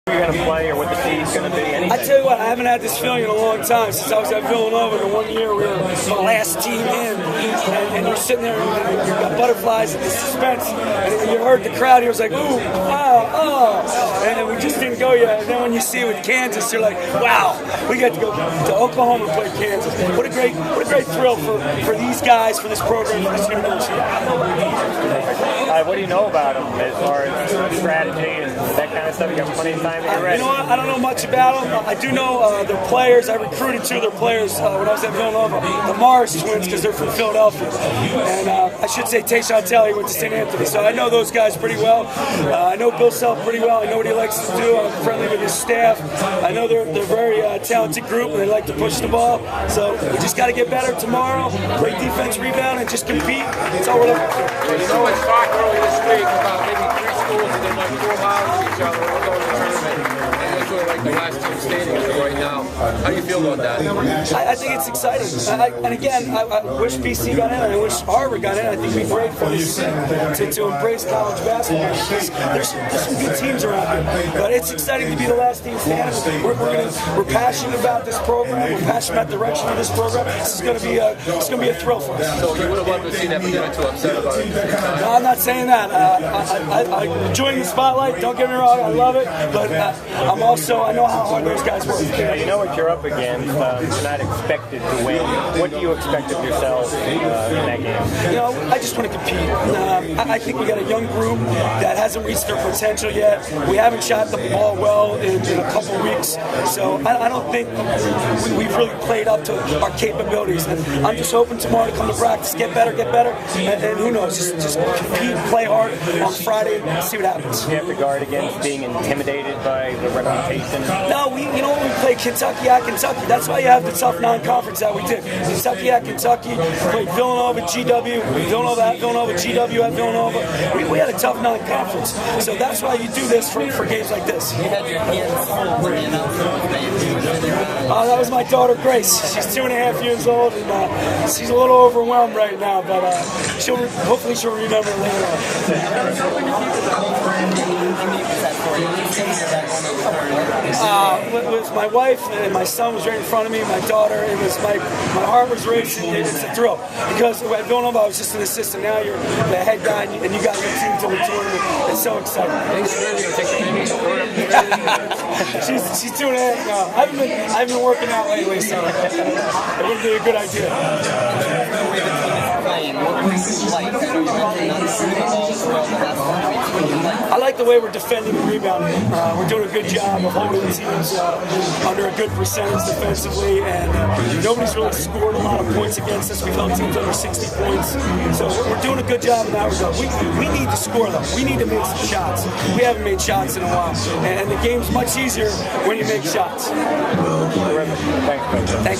You're going to play or what the seed's going to be? Anything? I tell you what, I haven't had this feeling in a long time since I was at Villanova. The 1 year we were the last team in, and you're sitting there and you've got butterflies and the suspense, and you heard the crowd. He was like, ooh, wow, oh, and we just didn't go yet. And then when you see it with Kansas, you're like, wow, we got to go to Oklahoma and play Kansas. What a great thrill for these guys, for this program, for this university. What do you know about them as far as strategy and that kind of stuff? You got plenty of time to get ready. You know what? I don't know much about them. I do know their players. I recruited two of their players when I was at Villanova, the Morris twins, because they're from Philadelphia. And I should say Tayshawn Taylor went to St. Anthony. So I know those guys pretty well. I know Bill Self pretty well. I know what he likes to do. I'm friendly with his staff. I know they're a very talented group, and they like to push the ball. So we just got to get better tomorrow, play defense, rebound, and just compete. That's all we're looking for. You know, it's talk earlier this week about maybe 3 schools and then like 4 miles from each other. We're going to the tournament. And that's sort of like the last two standings right now. How do you feel about that? I think it's exciting. And again, I wish BC got in. I wish Harvard got in. I think we'd be great for this to embrace college basketball. There's some good teams around here. But it's exciting to be the last team standing. We're passionate about this program. We're passionate about the direction of this program. This is going to be a thrill for us. So you would have loved to see that, but you're not too upset about it. No, I'm not saying that. I'm enjoying the spotlight. Don't get me wrong. I love it. But I know how hard those guys work. You know what you're up against. You're not expected to win. What do you expect of yourself in that game? You know, I just want to compete. I think we got a young group that hasn't reached their potential yet. We haven't shot the ball well in a couple weeks. So I don't think we've really played up to our capabilities. And I'm just hoping tomorrow to come to practice, get better, and who knows, just compete, play hard on Friday, and see what happens. You have to guard against being intimidated by the reputation. No, we play Kentucky at Kentucky. That's why you have the tough non-conference that we did. Kentucky at Kentucky, played Villanova, GW, Villanova at Villanova, GW at Villanova. We had a tough non-conference. So that's why you do this for games like this. That was my daughter Grace. She's 2.5 years old, and she's a little overwhelmed right now, but hopefully she'll remember later on. With my wife and my son was right in front of me, my daughter, it was my heart was racing. It's a thrill because at Villanova I was just an assistant. Now you're the head guy and you got your team to the tournament. It's so exciting. She's 2.5 now. I've been working out lately, so it would be a good idea. I like the way we're defending and rebounding. We're doing a good job of holding teams under a good percentage defensively, and nobody's really scored a lot of points against us. We've held teams under 60 points, so we're doing a good job in that regard. We need to score, though. We need to make some shots. We haven't made shots in a while, and the game's much easier when you make shots. Thanks. Thank you.